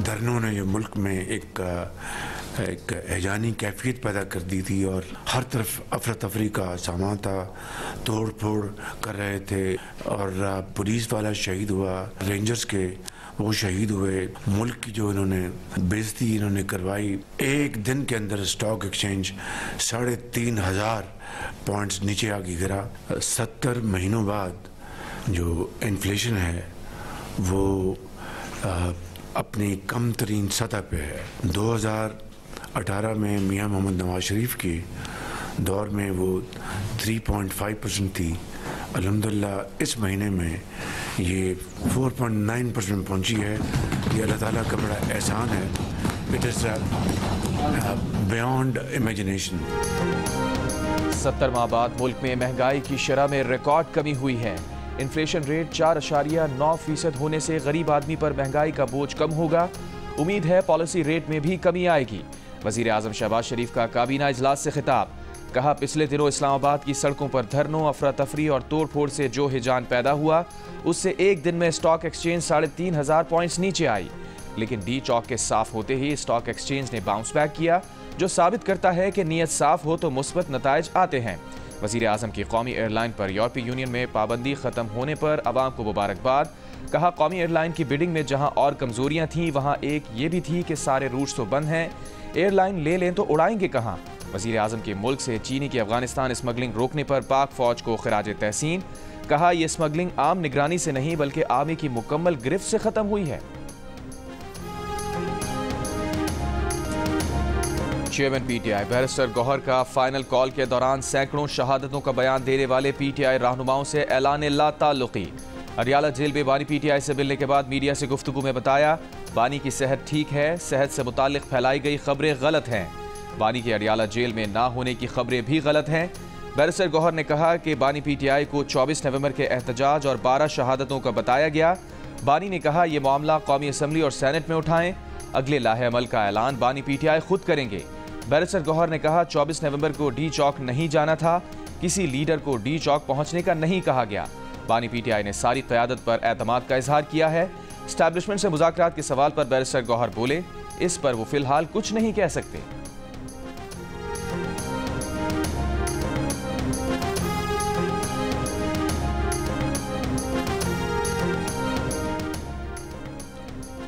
धरनों ने ये मुल्क में एक हैजानी कैफियत पैदा कर दी थी और हर तरफ अफरा तफरी का सामान था, तोड़ फोड़ कर रहे थे और पुलिस वाला शहीद हुआ, रेंजर्स के वो शहीद हुए। मुल्क की जो इन्होंने बेइज्जती इन्होंने करवाई। एक दिन के अंदर स्टॉक एक्सचेंज 3,500 पॉइंट्स नीचे आके गिरा। 70 महीनों बाद जो इन्फ्लेशन है वो अपनी कम तरीन सतह पे है। 2018 में मियाँ मोहम्मद नवाज शरीफ के दौर में वो 3.5% थी। अल्हम्दुलिल्लाह इस महीने में ये 4.9% पहुंची है। ये अल्लाह ताला का बड़ा एहसान है। It is beyond imagination. 70 माह बाद मुल्क में महंगाई की शरह में रिकॉर्ड कमी हुई है। इन्फ्लेशन रेट 4.9% होने से गरीब आदमी पर महंगाई का बोझ कम होगा। उम्मीद है पॉलिसी रेट में भी कमी आएगी। वजीर आजम शहबाज शरीफ का काबीना इजलास से खिताब। कहा, पिछले दिनों इस्लामाबाद की सड़कों पर धरनों, अफरा तफरी और तोड़ फोड़ से जो हिजान पैदा हुआ उससे एक दिन में स्टॉक एक्सचेंज 3,500 पॉइंट्स नीचे आई। लेकिन डी चौक के साफ होते ही स्टॉक एक्सचेंज ने बाउंस बैक किया, जो साबित करता है कि नीयत साफ हो तो मुस्बत नताइज आते हैं। वजीर आजम की कौमी एयरलाइन पर यूरोपीय यूनियन में पाबंदी खत्म होने पर अवाम को मुबारकबाद। कहा, कौमी एयरलाइन की बिडिंग में जहां और कमजोरियां थीं वहां एक ये भी थी कि सारे रूट्स तो बंद हैं, एयरलाइन ले लें तो उड़ाएंगे कहां। वजीर आजम के मुल्क से चीनी की अफगानिस्तान स्मगलिंग रोकने पर पाक फौज को खिराज तहसीन। कहा, यह स्मगलिंग आम निगरानी से नहीं बल्कि आर्मी की मुकम्मल गिरफ्त से खत्म हुई है। चेयरमैन पीटीआई बैरिस्टर गौहर का फाइनल कॉल के दौरान सैकड़ों शहादतों का बयान देने वाले पीटीआई रहनुमाओं से ऐलान ला ताल्लुकी। अडियाला जेल में बानी पीटीआई से मिलने के बाद मीडिया से गुफ्तगू में बताया, बानी की सेहत ठीक है, सेहत से मुताल्लिक फैलाई गई खबरें गलत हैं। बानी के अडियाला जेल में ना होने की खबरें भी गलत हैं। बैरिस्टर गौहर ने कहा कि बानी पीटीआई को 24 नवंबर के एहतजाज और 12 शहादतों का बताया गया। बानी ने कहा, यह मामला कौमी असम्बली और सेनेट में उठाएं, अगले लाहे अमल का ऐलान बानी पीटीआई खुद करेंगे। बैरिस्टर गौहर ने कहा, 24 नवंबर को डी चौक नहीं जाना था, किसी लीडर को डी चौक पहुंचने का नहीं कहा गया। बानी पीटीआई ने सारी क़यादत पर एतमाद का इजहार किया है। एस्टैब्लिशमेंट से मुज़ाकरात के सवाल पर बैरिस्टर गौहर बोले, इस पर वो फिलहाल कुछ नहीं कह सकते।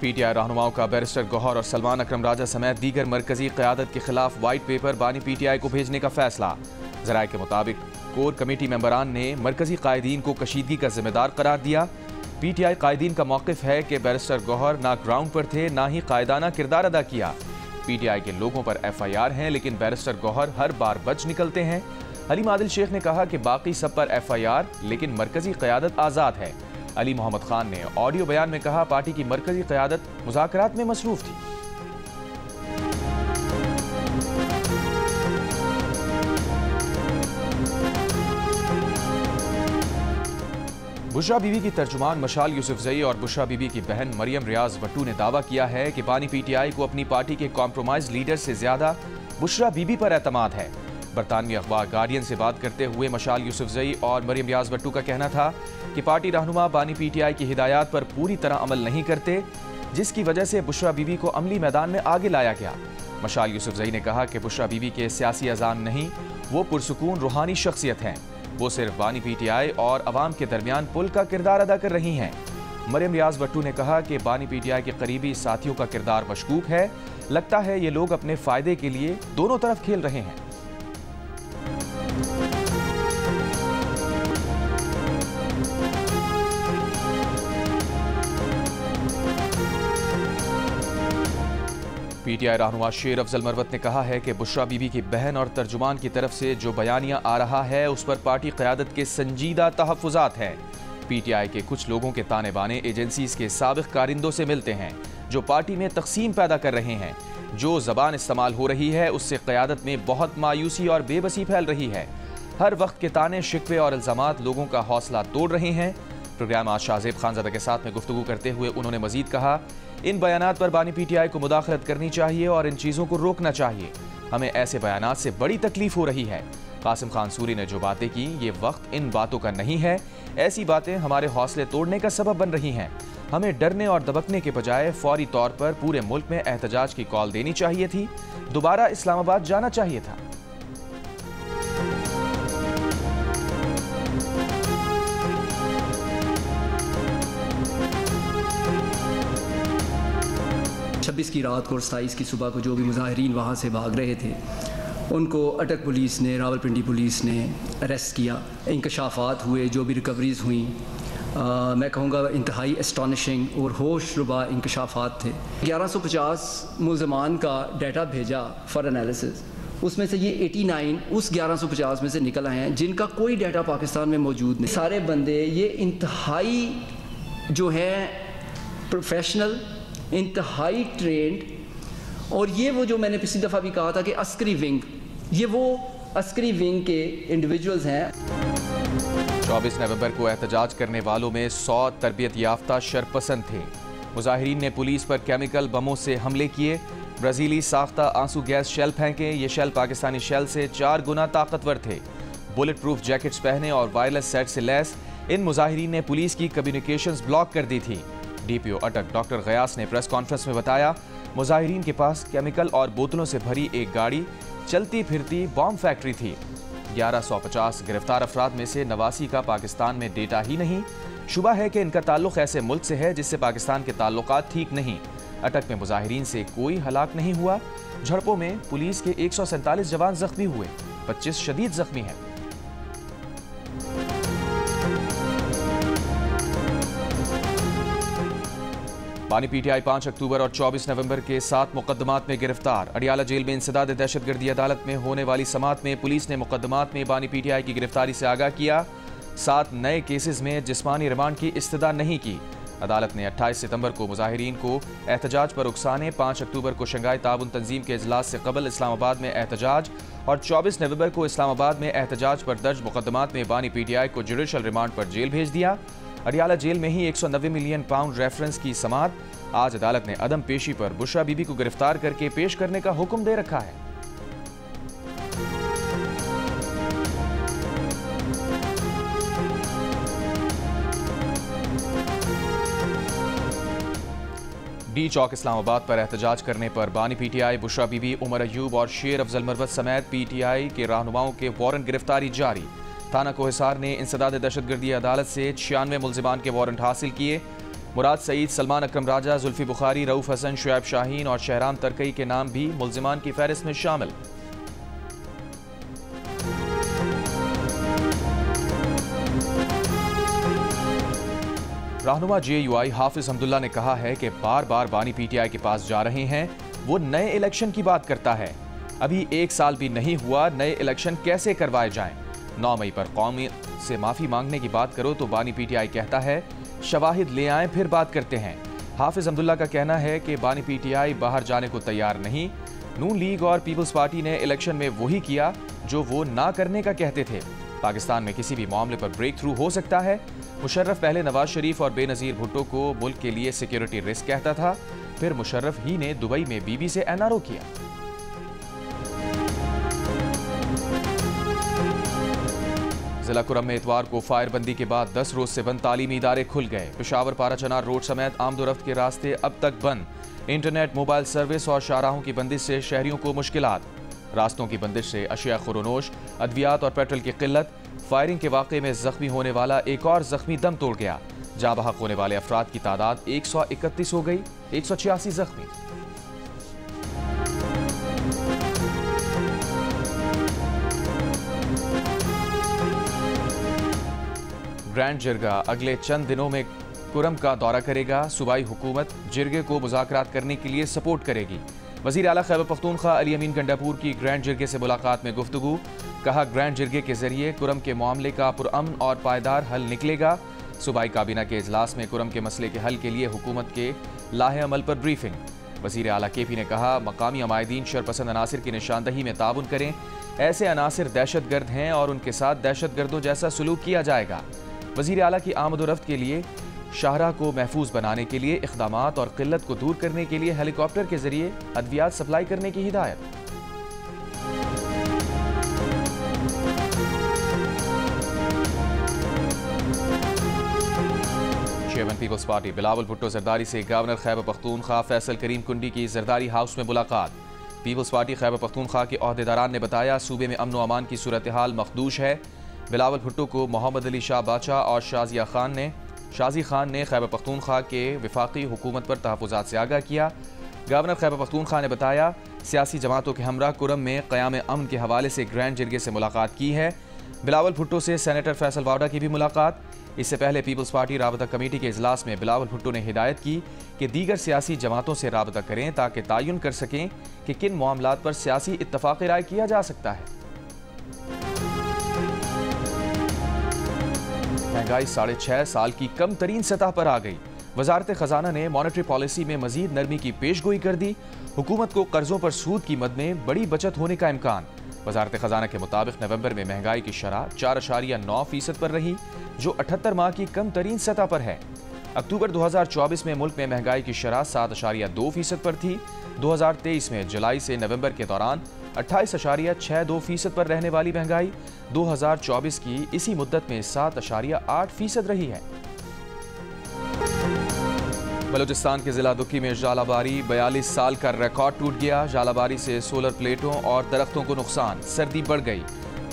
पीटीआई रहनुमाओं का बैरिस्टर गौहर और सलमान अकरम राजा समेत दीगर मरकजी क़यादत के खिलाफ वाइट पेपर बानी पीटीआई को भेजने का फैसला। ज़राए के मुताबिक कोर कमेटी मेंबरान ने मरकजी कायदीन को कशीदगी का जिम्मेदार करार दिया। पीटीआई कायदीन का मौक़िफ़ है कि बैरिस्टर गौहर ना ग्राउंड पर थे, ना ही कायदाना किरदार अदा किया। पीटीआई के लोगों पर FIR हैं, लेकिन बैरिस्टर गौहर हर बार बच निकलते हैं। हलीम आदिल शेख ने कहा कि बाकी सब पर FIR, लेकिन मरकजी क़यादत आज़ाद है। अली मोहम्मद खान ने ऑडियो बयान में कहा, पार्टी की मरकजी क़यादत मुज़ाकरात में मसरूफ थी। बुशरा बीबी की तर्जुमान मशाल यूसुफजई और बुशरा बीबी की बहन मरियम रियाज भट्टू ने दावा किया है कि बानी पीटीआई को अपनी पार्टी के कॉम्प्रोमाइज लीडर से ज्यादा बुशरा बीबी पर एतमाद है। बरतानवी अखबार गार्डियन से बात करते हुए मशाल यूसुफजई और मरियम रियाज भट्टू का कहना था कि पार्टी रहनुमा बानी पीटीआई की हिदायत पर पूरी तरह अमल नहीं करते, जिसकी वजह से बुशरा बीबी को अमली मैदान में आगे लाया गया। मशाल यूसुफजई ने कहा कि बुशरा बीबी के सियासी अज़ाम नहीं, वो पुरसुकून रूहानी शख्सियत हैं। वो सिर्फ बानी पीटीआई और अवाम के दरमियान पुल का किरदार अदा कर रही हैं। मरियम रियाज भट्टू ने कहा कि बानी पीटीआई के करीबी साथियों का किरदार मशकूक है, लगता है ये लोग अपने फायदे के लिए दोनों तरफ खेल रहे हैं। पीटीआई रहनुमा शेर अफजल मरवत ने कहा है कि बुशरा बीबी की बहन और तर्जुमान की तरफ से जो बयानिया आ रहा है उस पर पार्टी क़यादत के संजीदा तहफ़्फ़ुज़ात हैं। पीटीआई के कुछ लोगों के ताने बाने एजेंसीज के साबिक़ कारिंदों से मिलते हैं, जो पार्टी में तक़सीम पैदा कर रहे हैं। जो ज़बान इस्तेमाल हो रही है उससे क़यादत में बहुत मायूसी और बेबसी फैल रही है। हर वक्त के ताने, शिकवे और इल्ज़ामात लोगों का हौसला तोड़ रहे हैं। प्रोग्राम आज शाहज़ेब खानज़ादा के साथ में गुफ्तगू करते हुए उन्होंने मजीद कहा, इन बयानात पर बानी पीटीआई को मुदाखलत करनी चाहिए और इन चीज़ों को रोकना चाहिए। हमें ऐसे बयानात से बड़ी तकलीफ हो रही है। कासिम खान सूरी ने जो बातें की, ये वक्त इन बातों का नहीं है। ऐसी बातें हमारे हौसले तोड़ने का सबब बन रही हैं। हमें डरने और दबकने के बजाय फौरी तौर पर पूरे मुल्क में एहतजाज की कॉल देनी चाहिए थी, दोबारा इस्लामाबाद जाना चाहिए था। की रात को और 27 की सुबह को जो भी मुजाहिरीन वहाँ से भाग रहे थे उनको अटक पुलिस ने, रावलपिंडी पुलिस ने अरेस्ट किया। इंकशाफात हुए, जो भी रिकवरीज़ हुई मैं कहूँगा इंतहाई एस्टॉनिशिंग और होश रुबा इंकशाफात थे। 1150 मुलजमान का डाटा भेजा फॉर एनालिसिस, उसमें से ये 89 उस 1150 में से निकल आए हैं जिनका कोई डाटा पाकिस्तान में मौजूद नहीं। सारे बंदे ये इंतहाई जो है प्रोफेशनल, इंतहाई ट्रेंड, और ये वो जो मैंने पिछली दफ़ा भी कहा था कि अस्करी विंग, ये वो अस्करी विंग के इंडिविजुअल्स हैं। 24 नवंबर को एहतजाज करने वालों में 100 तरबियत याफ्ता शरपसंद थे। मुजाहिरीन ने पुलिस पर केमिकल बमों से हमले किए, ब्राज़ीली साख्ता आंसू गैस शेल फेंके। ये शेल पाकिस्तानी शेल से 4 गुना ताकतवर थे। बुलेट प्रूफ जैकेट्स पहने और वायरलेस सेट से लैस इन मुजाहिरीन ने पुलिस की कम्युनिकेशंस ब्लॉक कर दी थी। डीपीओ अटक डॉक्टर गयास ने प्रेस कॉन्फ्रेंस में बताया, मुजाहिरीन के पास केमिकल और बोतलों से भरी एक गाड़ी चलती फिरती बॉम्ब फैक्ट्री थी। 1150 गिरफ्तार अफराद में से 89 का पाकिस्तान में डेटा ही नहीं। शुबा है कि इनका ताल्लुक ऐसे मुल्क से है जिससे पाकिस्तान के ताल्लुकात ठीक नहीं। अटक में मुजाहिरीन से कोई हलाक नहीं हुआ। झड़पों में पुलिस के 147 जवान जख्मी हुए, 25 शदीद जख्मी हैं। बानी पीटीआई 5 अक्टूबर और 24 नवंबर के 7 मुकदमात में गिरफ्तार। अडियाला जेल में इंसदाद दहशतगर्दी अदालत में होने वाली समात में पुलिस ने मुकदमात में बानी पीटीआई की गिरफ्तारी से आगाह किया। 7 नए केसेस में जिस्मानी रिमांड की इस्तदा नहीं की। अदालत ने 28 सितंबर को मुजाहिरीन को एहतजाज पर उकसाने, 5 अक्टूबर को शंघाई ताउन तंजीम के इजलास से कबल इस्लामाबाद में एहतजाज और 24 नवंबर को इस्लामाबाद में एहतजाज पर दर्ज मुकदमात में बानी पीटीआई को जुडिशल रिमांड पर जेल भेज दिया। अडियाला जेल में ही 190 मिलियन पाउंड रेफरेंस की समात। आज अदालत ने अदम पेशी पर बुशरा बीबी को गिरफ्तार करके पेश करने का हुक्म दे रखा है। डी चौक इस्लामाबाद पर एहतजाज करने पर बानी पीटीआई, बुशरा बीबी, उमर अयूब और शेर अफजल मरवत समेत पीटीआई के रहनुमाओं के वारंट गिरफ्तारी जारी। थाना कोहिसार ने इंसदाद दहशतगर्दी अदालत से 96 मुल्जिमान के वारंट हासिल किए। मुराद सईद, सलमान अकरम राजा, जुल्फी बुखारी, रऊफ हसन, शुएब शाहीन और शहराम तरकई के नाम भी मुल्जिमान की फहरिस्त में शामिल। रहनुमा जेयूआई हाफिज हमदुल्ला ने कहा है कि बार बार बानी पीटीआई के पास जा रहे हैं, वो नए इलेक्शन की बात करता है। अभी 1 साल भी नहीं हुआ, नए इलेक्शन कैसे करवाए जाएं? 9 मई पर कौम से माफी मांगने की बात करो तो बानी पीटीआई कहता है शवाहिद ले आए फिर बात करते हैं। हाफिज हमदुल्ला का कहना है कि बानी पीटीआई बाहर जाने को तैयार नहीं। नून लीग और पीपल्स पार्टी ने इलेक्शन में वही किया जो वो ना करने का कहते थे। पाकिस्तान में किसी भी मामले पर ब्रेक थ्रू हो सकता है। मुशर्रफ पहले नवाज शरीफ और बेनजीर भुट्टो को मुल्क के लिए सिक्योरिटी रिस्क कहता था, फिर मुशर्रफ ही ने दुबई में बीबी से एनआरओ किया। जिला कुरम में इतवार को फायरबंदी के बाद 10 रोज से बंद तालीमी इदारे खुल गए। पेशावर पाराचनार रोड समेत आमदोरफ्त के रास्ते अब तक बंद। इंटरनेट, मोबाइल सर्विस और शाहराहों की बंदिश से शहरियों को मुश्किलात। रास्तों की बंदिश से अशिया खुरोनोश, अद्वियात और पेट्रोल की किल्लत। फायरिंग के वाक़े में जख्मी होने वाला एक और जख्मी दम तोड़ गया। जाँ बहक होने वाले अफराद की तादाद 131 हो गई, 186 जख्मी। ग्रैंड जिरगा अगले चंद दिनों में कुरम का दौरा करेगा। सूबाई हुकूमत जिरगे को मुज़ाकरात करने के लिए सपोर्ट करेगी। वज़ीर आला खैबर पख्तूनख्वा अली अमीन गंडापुर की ग्रैंड जिरगे से मुलाकात में गुफ्तगू। कहा, ग्रैंड जिरगे के जरिए कुरम के मामले का पुरअमन और पायदार हल निकलेगा। सूबाई काबीना के इजलास में कुरम के मसले के हल के लिए हुकूमत के लाहे अमल पर ब्रीफिंग। वज़ीर आला केपी ने कहा, मकामी अमायदीन शरपसंद अनासिर की निशानदही में ताउन करें। ऐसे अनासिर दहशत गर्द हैं और उनके साथ दहशत गर्दों जैसा सलूक किया जाएगा। वज़ीर आला की आमद-ओ-रफ्त के लिए, शाहराह को महफूज बनाने के लिए इक़दामात और किल्लत को दूर करने के लिए हेलीकॉप्टर के जरिए अद्वियात सप्लाई करने की हिदायत। चेयरमैन पीपल्स पार्टी बिलावल भुट्टो जरदारी से गवर्नर खैबर पख्तूनख्वा फैसल करीम कुंडी की जरदारी हाउस में मुलाकात। पीपल्स पार्टी खैबर पख्तूनख्वा के ओहदेदारान ने बताया सूबे में अमन व अमान की सूरत हाल मखदूश है। बिलावल भुट्टो को मोहम्मद अली शाह बादशाह और शाजी खान ने खैबर पख्तूनख्वा के वफाकी हुकूमत पर तहफ़्फ़ुज़ात से आगाह किया। गवर्नर खैबर पख्तूनख्वा ने बताया सियासी जमातों के हमरा कुरम में क़याम अमन के हवाले से ग्रैंड जरगे से मुलाकात की है। बिलावल भुट्टो से सेनेटर फैसल वावडा की भी मुलाकात। इससे पहले पीपल्स पार्टी राबता कमेटी के इजलास में बिलावल भुट्टो ने हिदायत की कि दीगर सियासी जमातों से राबता करें ताकि तयन कर सकें कि किन मामलात पर सियासी इत्तफाक़ राय किया जा सकता है। महंगाई 6.5 साल की कम तरीन सतह पर आ गई। वजारत खजाना ने मॉनेटरी पॉलिसी में मजीद नरमी की पेशगोई कर दी। हुकूमत को कर्जों पर सूद की मद में बड़ी बचत होने का इम्कान। वजारत खजाना के मुताबिक नवंबर में महंगाई की शरह 4.9% पर रही, जो 78 माह की कम तरीन सतह पर है। अक्टूबर 2024 में मुल्क में महंगाई की शरह 7.2% पर थी। 2023 में जुलाई से नवंबर के दौरान 28.62% पर रहने वाली महंगाई 2024 की इसी मुद्दत में 7.8% रही है। बलूचिस्तान के जिला दुक्की में जालाबारी 42 साल का रिकॉर्ड टूट गया। जालाबारी से सोलर प्लेटों और दरख्तों को नुकसान, सर्दी बढ़ गई।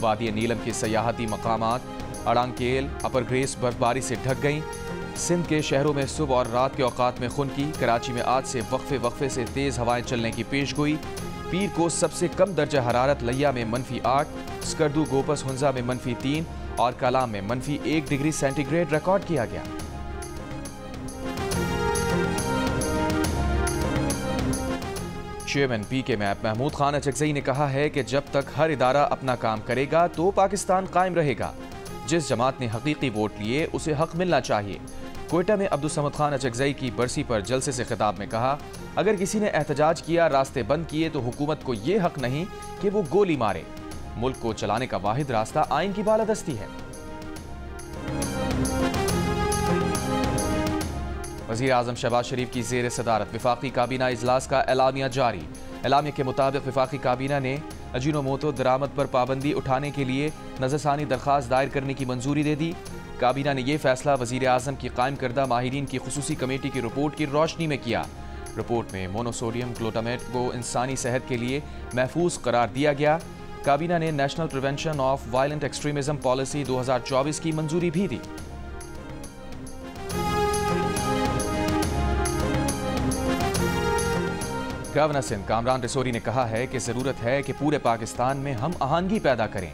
वादी नीलम के सयाहती मकामात अड़ांकेल, अपर ग्रेस बर्फबारी से ढक गईं। सिंध के शहरों में सुबह और रात के औकात में खुनकी। कराची में आज से वक्फे से तेज हवाएं चलने की पेशगोई। पीर को सबसे कम दर्जा हरारत लिया में -8, स्कर्दू गोपस हुंजा में -3 और कलाम में -1 डिग्री सेंटीग्रेड रिकॉर्ड किया गया। चेयरमैन पीके मैप महमूद खान अचकजई ने कहा है कि जब तक हर इदारा अपना काम करेगा तो पाकिस्तान कायम रहेगा। जिस जमात ने हकीकी वोट लिए उसे हक मिलना चाहिए। कोयटा में अब्दुल समद खान अचकजई की बरसी पर जलसे से खिताब में कहा, अगर किसी ने एहतजाज किया, रास्ते बंद किए तो हुकूमत को ये हक नहीं कि वो गोली मारे। मुल्क को चलाने का वाहिद रास्ता आइन की बालादस्ती है। वज़ीर आज़म शहबाज शरीफ की ज़ेर सदारत वफाकी काबीना इजलास का एलामिया जारी। एलामिया के मुताबिक वफाकी काबीना ने अजीनोमोटो दरामद पर पाबंदी उठाने के लिए नज़रसानी दरख्वास्त दायर करने की मंजूरी दे दी। काबीना ने यह फैसला वज़ीर आज़म की कायम करदा माहिरीन की खुसूसी कमेटी की रिपोर्ट की रोशनी में किया। रिपोर्ट में मोनोसोडियम ग्लूटामेट को इंसानी सेहत के लिए महफूज करार दिया गया। काबीना ने national prevention of violent extremism policy 2024 की मंजूरी भी दी। गवर्नर सिंध कामरान रिसोरी ने कहा है कि जरूरत है कि पूरे पाकिस्तान में हम आहंगी पैदा करें।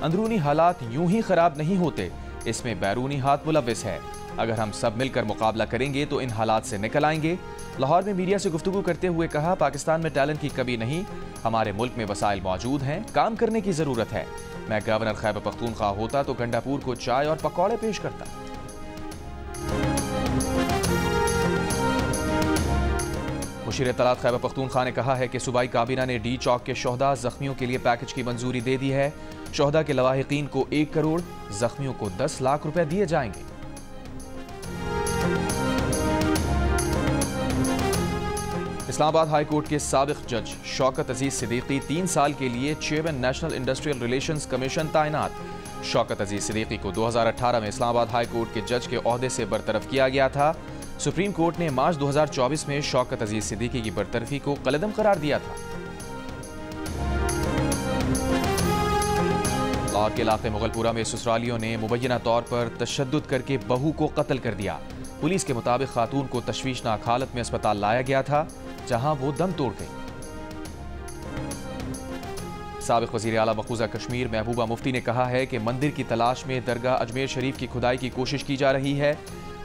अंदरूनी हालात यूं ही खराब नहीं होते, इसमें बैरूनी हाथ मुलव्विस है। अगर हम सब मिलकर मुकाबला करेंगे तो इन हालात से निकल आएंगे। लाहौर में मीडिया से गुफ्तगू करते हुए कहा, पाकिस्तान में टैलेंट की कमी नहीं, हमारे मुल्क में वसाइल मौजूद हैं, काम करने की जरूरत है। मैं गवर्नर खैबर पख्तूनख्वा होता तो गंडापुर को चाय और पकौड़े पेश करता। मुशीर इत्तलात खैबर पख्तूनख्वा ने कहा है कि सूबाई काबीना ने डी चौक के शोहदा जख्मियों के लिए पैकेज की मंजूरी दे दी है। शोहदा के लवाहिकीन को 1 करोड़, जख्मियों को 10 लाख रुपए दिए जाएंगे। इस्लामाबाद हाई कोर्ट के साबिक जज शौकत अजीज सिद्दीकी 3 साल के लिए chairman national industrial relations commission तैनात। शौकत अजीज सिद्दीकी को 2018 में इस्लामाबाद हाई कोर्ट के जज के ओहदे से बरतरफ किया गया था। सुप्रीम कोर्ट ने मार्च 2024 में शौकत अजीज सिद्दीकी की बरतरफी को कलअदम करार दिया था। लाहौर के इलाके मुगलपुरा में ससुरालियों ने मुबैना तौर पर तशद्दुद करके बहू को कत्ल कर दिया। पुलिस के मुताबिक खातून को तशवीशनाक हालत में अस्पताल लाया गया था, जहां वो दम तोड़ गई। साबिक वज़ीर आला मकबूजा कश्मीर महबूबा मुफ्ती ने कहा है कि मंदिर की तलाश में दरगाह अजमेर शरीफ की खुदाई की कोशिश की जा रही है।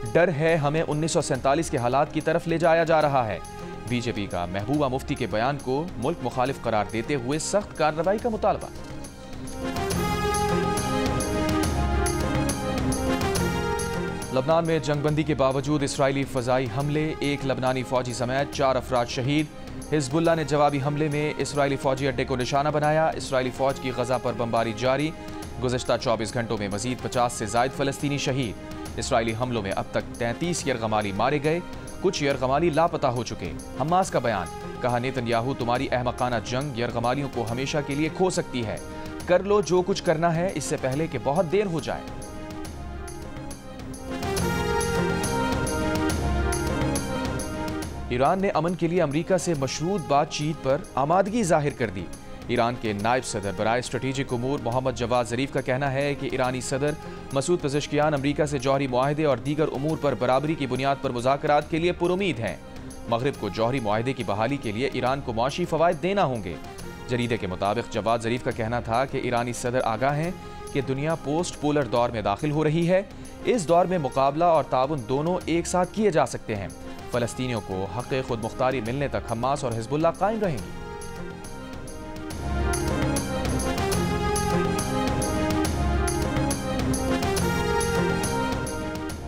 डर है हमें 1947 के हालात की तरफ ले जाया जा रहा है। बीजेपी का महबूबा मुफ्ती के बयान को मुल्क मुखालिफ करार देते हुए सख्त कार्रवाई का मुतालबा। लबनान में जंगबंदी के बावजूद इसराइली फजाई हमले, 1 लबनानी फौजी समेत 4 अफराद शहीद। हिजबुल्लाह ने जवाबी हमले में इसराइली फौजी अड्डे को निशाना बनाया। इसराइली फौज की गजा पर बमबारी जारी। गुज़श्ता 24 घंटों में मजीद 50 से ज़ायद फ़लस्तीनी शहीद। इसराइली हमलों में अब तक 33 यरगमाली मारे गए, कुछ यरगमाली लापता हो चुके। हमास का बयान, कहा नेतन्याहू तुम्हारी अहमकाना जंग यरगमालियों को हमेशा के लिए खो सकती है। कर लो जो कुछ करना है इससे पहले कि बहुत देर हो जाए। ईरान ने अमन के लिए अमेरिका से मशरूत बातचीत पर आमादगी जाहिर कर दी। ईरान के नायब सदर बराए स्ट्रेटेजिक उमूर मोहम्मद जवाद ज़रीफ का कहना है कि ईरानी सदर मसूद पेज़ेश्कियान अमेरिका से जौहरी मुआहदे और दीगर उमूर पर बराबरी की बुनियाद पर मुज़ाकरात के लिए पुरुमीद हैं। मगरिब को जौहरी मुआहदे की बहाली के लिए ईरान को मुआशी फ़वाइद देना होंगे। जरीदे के मुताबिक जवाद ज़रीफ का कहना था कि ईरानी सदर आगाह हैं कि दुनिया पोस्ट पोलर दौर में दाखिल हो रही है। इस दौर में मुकाबला और ताउन दोनों एक साथ किए जा सकते हैं। फ़लस्तीनियों को हक़ खुद मुख्तारी मिलने तक हमास और हिज़्बुल्लाह कायम रहेंगी।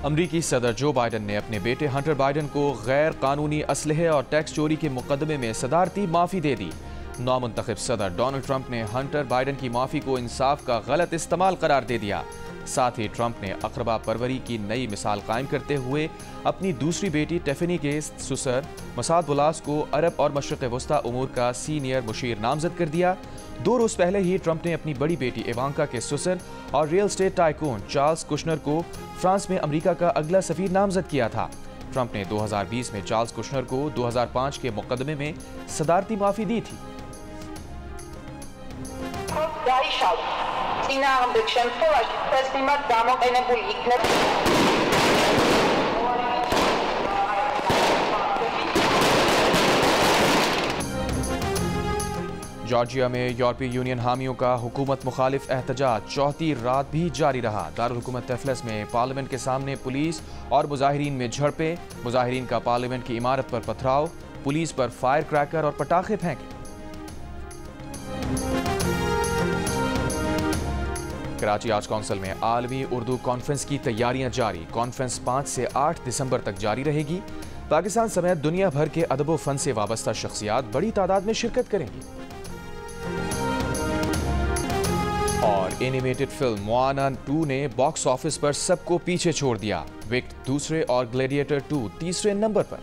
अमरीकी सदर जो बाइडन ने अपने बेटे हंटर बाइडन को गैर कानूनी असलहे और टैक्स चोरी के मुकदमे में सदारती माफ़ी दे दी। नौमुंतखब सदर डोनाल्ड ट्रंप ने हंटर बाइडन की माफ़ी को इंसाफ का गलत इस्तेमाल करार दे दिया। साथ ही ट्रंप ने अक़रबा परवरी की नई मिसाल कायम करते हुए अपनी दूसरी बेटी टिफ़नी के सुसर मसाद बुलास को अरब और मशरिक़ वस्ता उमूर का सीनियर मुशीर नामजद कर दिया। 2 रोज़ पहले ही ट्रंप ने अपनी बड़ी बेटी इवांका के सुसर और real estate tycoon Charles Kushner को फ्रांस में अमेरिका का अगला सफ़ीर नामजद किया था। ट्रंप ने 2020 में चार्ल्स कुशनर को 2005 के मुकदमे में सदारती माफ़ी दी थी। जॉर्जिया में यूरोपीय यूनियन हामियों का हुकूमत मुखालिफ एहतजाज चौथी रात भी जारी रहा। दारुल हुकूमत तफलिस में पार्लियामेंट के सामने पुलिस और मुजाहिरीन में झड़पें, मुजाहिरीन का पार्लियामेंट की इमारत पर पथराव, पुलिस पर फायर क्रैकर और पटाखे फेंके। कराची आर्ट्स काउंसिल में आलमी उर्दू कॉन्फ्रेंस की तैयारियां जारी। कॉन्फ्रेंस 5 से 8 दिसंबर तक जारी रहेगी। पाकिस्तान समेत दुनिया भर के अदब व फन से वाबस्ता शख्सियात बड़ी तादाद में शिरकत करेंगी। और एनिमेटेड फिल्म मोआना 2 ने बॉक्स ऑफिस पर सबको पीछे छोड़ दिया। विक्ट दूसरे और ग्लैडिएटर 2 तीसरे नंबर पर।